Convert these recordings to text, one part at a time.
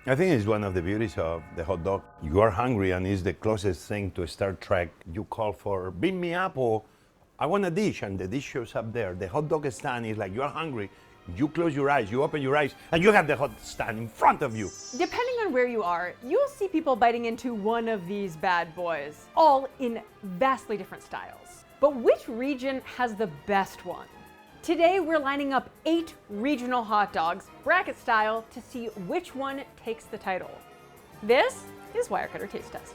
I think it's one of the beauties of the hot dog. You are hungry and it's the closest thing to Star Trek. You call for, beam me up, or I want a dish, and the dish shows up there. The hot dog stand is like, you're hungry, you close your eyes, you open your eyes, and you have the hot stand in front of you. Depending on where you are, you'll see people biting into one of these bad boys, all in vastly different styles. But which region has the best one? Today we're lining up 8 regional hot dogs, bracket style, to see which one takes the title. This is Wirecutter Taste Test.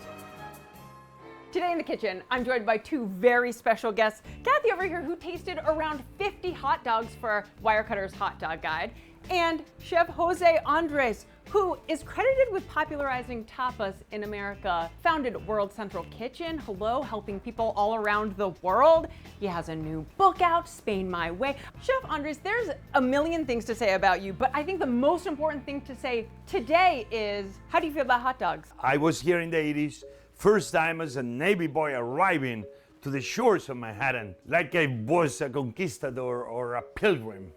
Today in the kitchen, I'm joined by 2 very special guests. Kathy over here, who tasted around 50 hot dogs for Wirecutter's Hot Dog Guide, and Chef José Andrés, who is credited with popularizing tapas in America, founded World Central Kitchen, helping people all around the world. He has a new book out, Spain My Way. Chef Andrés, there's a million things to say about you, but I think the most important thing to say today is, how do you feel about hot dogs? I was here in the 80s, first time as a Navy boy arriving to the shores of Manhattan, like I was a conquistador or a pilgrim.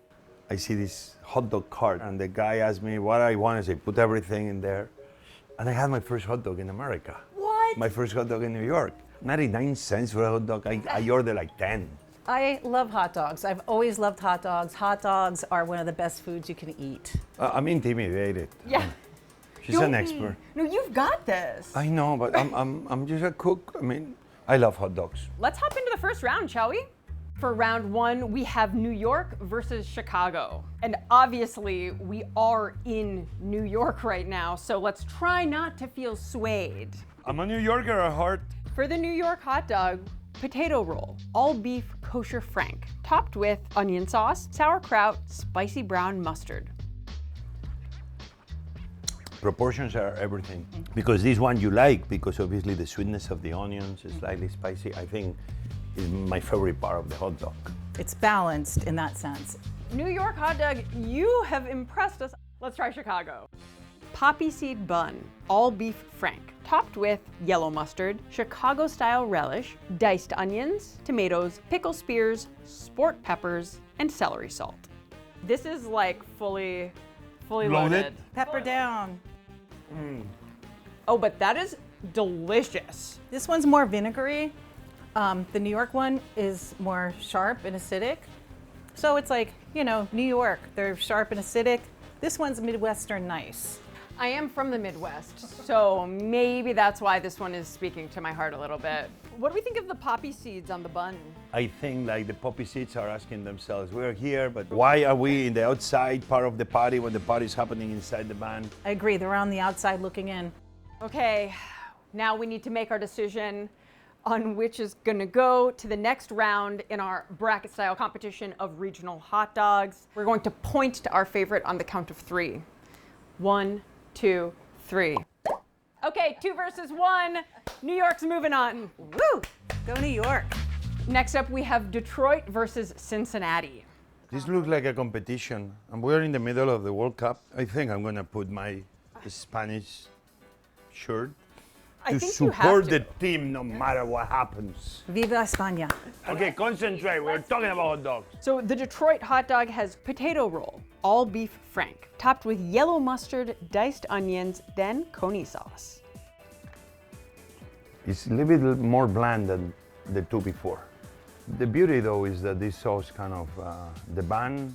I see this hot dog cart, and the guy asked me what I want. I say, put everything in there. And I had my first hot dog in America. What? My first hot dog in New York. 99 cents for a hot dog. I ordered like 10. I love hot dogs. I've always loved hot dogs. Hot dogs are one of the best foods you can eat. I'm intimidated. Yeah. She's an expert. No, you've got this. I know, but I'm just a cook. I mean, I love hot dogs. Let's hop into the first round, shall we? For round 1, we have New York versus Chicago. And obviously, we are in New York right now, so let's try not to feel swayed. I'm a New Yorker at heart. For the New York hot dog, potato roll, all beef kosher frank, topped with onion sauce, sauerkraut, spicy brown mustard. Proportions are everything. Because this one you like, because obviously the sweetness of the onions is slightly spicy, I think is my favorite part of the hot dog. It's balanced in that sense. New York hot dog, you have impressed us. Let's try Chicago. Poppy seed bun, all beef frank, topped with yellow mustard, Chicago-style relish, diced onions, tomatoes, pickle spears, sport peppers, and celery salt. This is like fully loaded. Pepper down. Oh, but that is delicious. This one's more vinegary. The New York one is more sharp and acidic. So it's like, you know, New York, they're sharp and acidic. This one's Midwestern nice. I am from the Midwest, so maybe that's why this one is speaking to my heart a little bit. What do we think of the poppy seeds on the bun? I think like the poppy seeds are asking themselves, we're here, but why are we in the outside part of the party when the party is happening inside the band? I agree, they're on the outside looking in. Okay, now we need to make our decision on which is gonna go to the next round in our bracket style competition of regional hot dogs. We're going to point to our favorite on the count of 3. 1, 2, 3. Okay, 2 versus 1. New York's moving on. Woo! Go New York. Next up, we have Detroit versus Cincinnati. This looks like a competition, and we're in the middle of the World Cup. I think I'm gonna put my Spanish shirt I to think you have support to. the team no matter what happens. Viva España. Okay, concentrate, we're talking about hot dogs. So the Detroit hot dog has potato roll, all beef frank, topped with yellow mustard, diced onions, then Coney sauce. It's a little bit more bland than the 2 before. The beauty though is that this sauce kind of, the bun,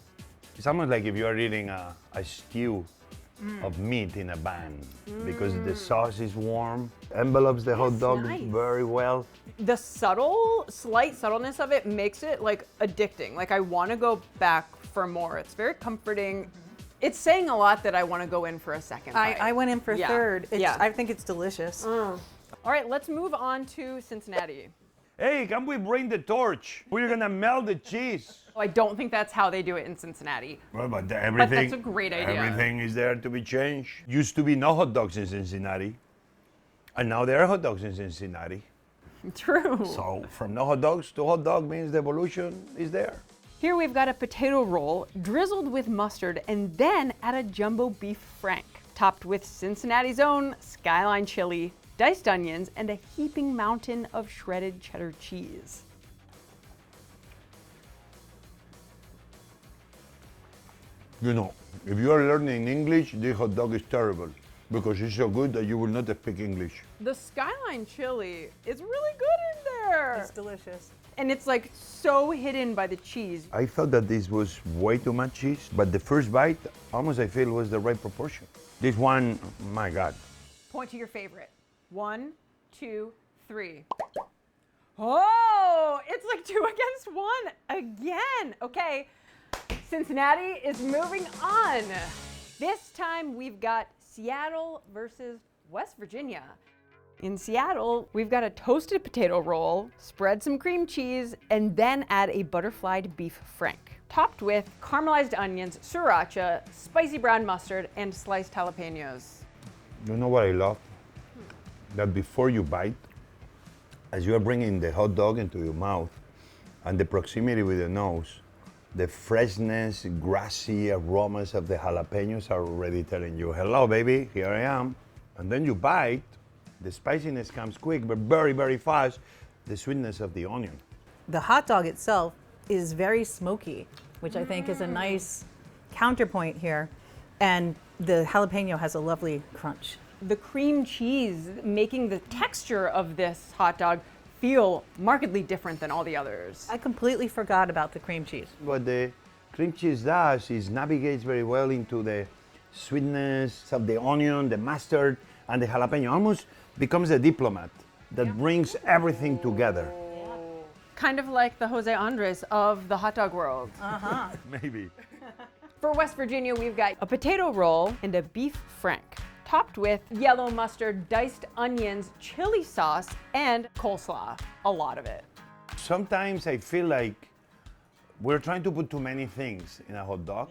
it's almost like if you are eating a stew of meat in a bun, because the sauce is warm, envelopes the hot dog nice. very well. The slight subtleness of it makes it like addicting. Like I want to go back for more. It's very comforting. It's saying a lot that I want to go in for a second bite. I went in for Yeah. third. Yeah. I think it's delicious. All right, let's move on to Cincinnati. Hey, can we bring the torch? We're gonna melt the cheese. Oh, I don't think that's how they do it in Cincinnati. Well, but everything, that's a great idea. Everything is there to be changed. Used to be no hot dogs in Cincinnati, and now there are hot dogs in Cincinnati. True. So from no hot dogs to hot dog means the evolution is there. Here we've got a potato roll drizzled with mustard and then add a jumbo beef frank, topped with Cincinnati's own Skyline Chili, diced onions, and a heaping mountain of shredded cheddar cheese. You know, if you are learning English, this hot dog is terrible. because it's so good that you will not speak English. The Skyline Chili is really good in there. It's delicious. And it's like so hidden by the cheese. I thought that this was way too much cheese, but the first bite, almost I feel was the right proportion. This one, my God. Point to your favorite. 1, 2, 3. Oh, it's like 2 against 1 again. Okay, Cincinnati is moving on. This time we've got Seattle versus West Virginia. In Seattle, we've got a toasted potato roll, spread some cream cheese, and then add a butterflied beef frank, topped with caramelized onions, sriracha, spicy brown mustard, and sliced jalapenos. You know what I love? That before you bite, as you are bringing the hot dog into your mouth and the proximity with the nose, the freshness, grassy aromas of the jalapenos are already telling you, hello, baby, here I am. And then you bite, the spiciness comes quick, but very, very fast, the sweetness of the onion. The hot dog itself is very smoky, which I think is a nice counterpoint here. And the jalapeno has a lovely crunch. The cream cheese making the texture of this hot dog feel markedly different than all the others. I completely forgot about the cream cheese. What the cream cheese does is navigates very well into the sweetness of the onion, the mustard, and the jalapeno. Almost becomes a diplomat that brings everything together. Kind of like the José Andrés of the hot dog world. Maybe. For West Virginia, we've got a potato roll and a beef frank, topped with yellow mustard, diced onions, chili sauce, and coleslaw. A lot of it. Sometimes I feel like we're trying to put too many things in a hot dog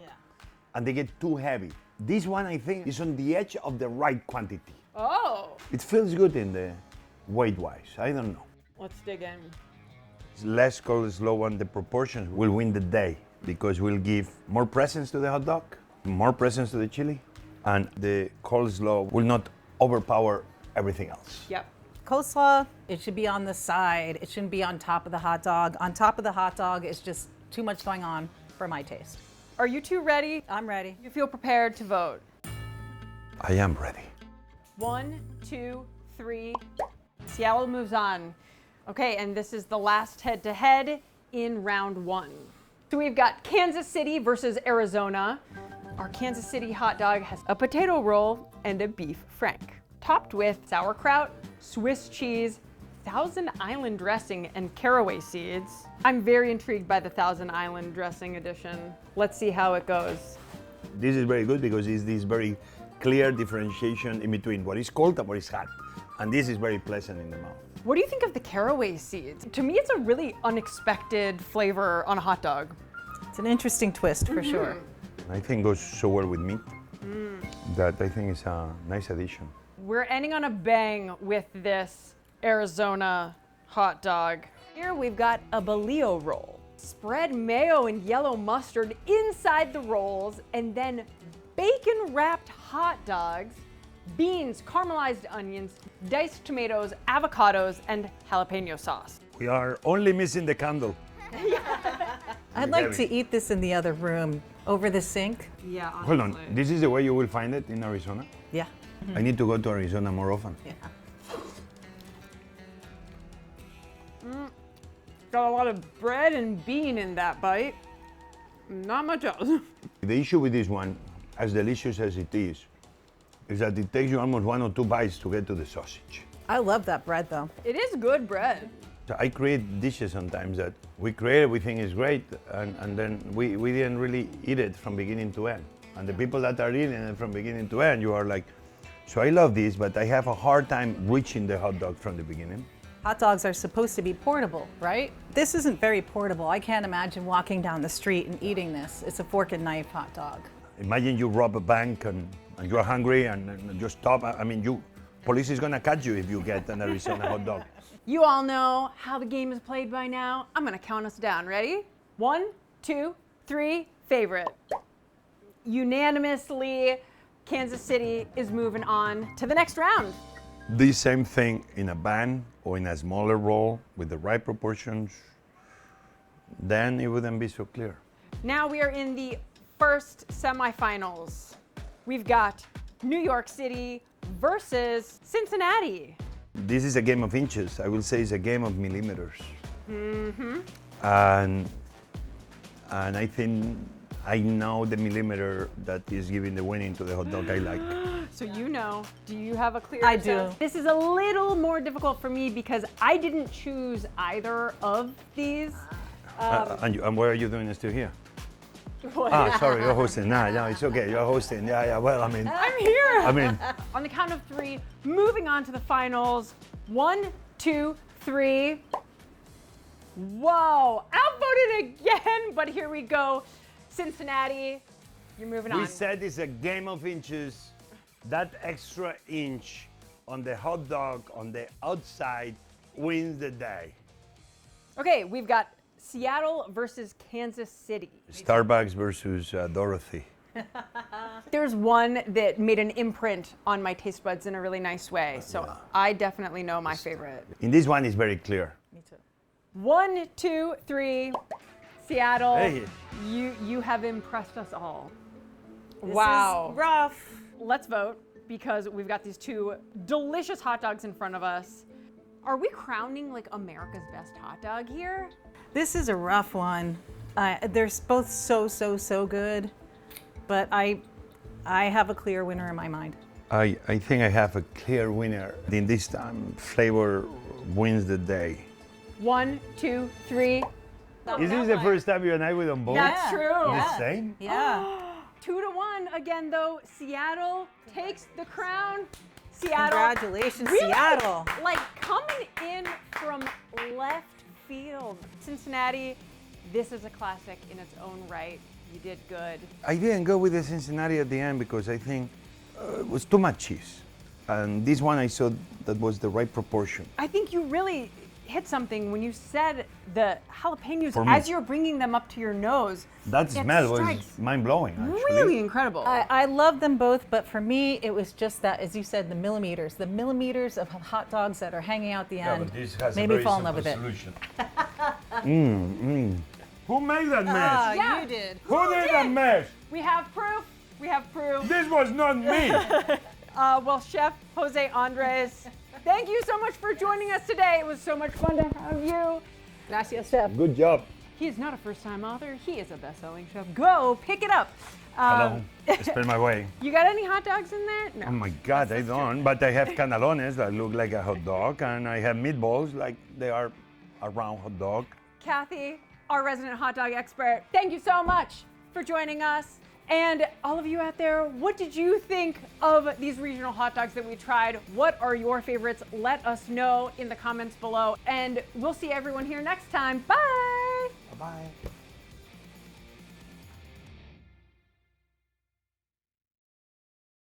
and they get too heavy. This one, I think, is on the edge of the right quantity. Oh, It feels good in the weight-wise. I don't know. let's dig in. It's less coleslaw and the proportions will win the day because we'll give more presence to the hot dog, more presence to the chili, and the coleslaw will not overpower everything else. Yep. Coleslaw, it should be on the side. It shouldn't be on top of the hot dog. On top of the hot dog is just too much going on for my taste. Are you two ready? I'm ready. You feel prepared to vote? I am ready. 1, 2, 3. Seattle moves on. Okay, and this is the last head-to-head in round 1. So we've got Kansas City versus Arizona. Our Kansas City hot dog has a potato roll and a beef frank, topped with sauerkraut, Swiss cheese, Thousand Island dressing, and caraway seeds. I'm very intrigued by the Thousand Island dressing edition. Let's see how it goes. This is very good because it's this very clear differentiation in between what is cold and what is hot. And this is very pleasant in the mouth. What do you think of the caraway seeds? To me, it's a really unexpected flavor on a hot dog. It's an interesting twist for sure. I think goes so well with meat that I think it's a nice addition. We're ending on a bang with this Arizona hot dog. Here we've got a bolillo roll. Spread mayo and yellow mustard inside the rolls, and then bacon-wrapped hot dogs, beans, caramelized onions, diced tomatoes, avocados, and jalapeno sauce. We are only missing the candle. I'd like to eat this in the other room over the sink. Yeah, Hold on, this is the way you will find it in Arizona? Yeah. I need to go to Arizona more often. Yeah. Got a lot of bread and bean in that bite. Not much else. The issue with this one, as delicious as it is that it takes you almost 1 or 2 bites to get to the sausage. I love that bread though. It is good bread. So I create dishes sometimes that we create, we think is great, and then we didn't really eat it from beginning to end. And the people that are eating it from beginning to end, you are like, so I love this, but I have a hard time reaching the hot dog from the beginning. Hot dogs are supposed to be portable, right? This isn't very portable. I can't imagine walking down the street and eating this. It's a fork and knife hot dog. Imagine you rob a bank and you're hungry and you stop. I mean, police is gonna catch you if you get an Arizona hot dog. You all know how the game is played by now. I'm gonna count us down. Ready? 1, 2, 3, favorite. Unanimously, Kansas City is moving on to the next round. The same thing in a bun or in a smaller roll with the right proportions, then it wouldn't be so clear. Now we are in the first semifinals. We've got New York City versus Cincinnati. This is a game of inches. I will say it's a game of millimeters. And I think I know the millimeter that is giving the winning to the hot dog I like. So you know, do you have a clear I sense? do. This is a little more difficult for me because I didn't choose either of these. And where are you doing this to here? Sorry, you're hosting. No, it's okay. You're hosting. Yeah. Well, I mean, I'm here. I mean, On the count of three, moving on to the finals. 1, 2, 3. Whoa, outvoted again, but here we go. Cincinnati, you're moving on. we said it's a game of inches. That extra inch on the hot dog on the outside wins the day. Okay, we've got Seattle versus Kansas City. Starbucks versus Dorothy. There's one that made an imprint on my taste buds in a really nice way, so I definitely know my favorite. In this one, it's very clear. Me too. 1, 2, 3, Seattle. Hey. You have impressed us all. This Wow. is rough. Let's vote because we've got these two delicious hot dogs in front of us. Are we crowning like America's best hot dog here? This is a rough one. They're both so good, but I have a clear winner in my mind. I think I have a clear winner. In this time, flavor wins the day. 1, 2, 3. Is this the first time you and I were on both? That's true. The same? Yeah. 2 to 1 again though. Seattle takes the crown. Seattle. Congratulations, Really, Seattle. Like coming in from left field. Cincinnati, this is a classic in its own right. You did good. I didn't go with the Cincinnati at the end because I think it was too much cheese. And this one I saw that was the right proportion. I think you really hit something when you said the jalapenos For me. as you're bringing them up to your nose. That It smell was strikes mind-blowing, actually. really incredible. I love them both, but for me, it was just that, as you said, the millimeters of hot dogs that are hanging out the end made me fall in love with it. Who made that mess? Yeah. You did. Who did that mess? We have proof. We have proof. This was not me. Well, Chef José Andrés, thank you so much for joining us today. It was so much fun to have you. Gracias, Chef. Good job. He is not a first-time author. He is a best-selling chef. Go pick it up. Hello. Spell my way. You got any hot dogs in there? No. Oh my God, I don't. But I have cannellones that look like a hot dog, and I have meatballs like they are a round hot dog. Kathy, our resident hot dog expert, thank you so much for joining us. And all of you out there, what did you think of these regional hot dogs that we tried? What are your favorites? Let us know in the comments below. And we'll see everyone here next time. Bye. Bye-bye.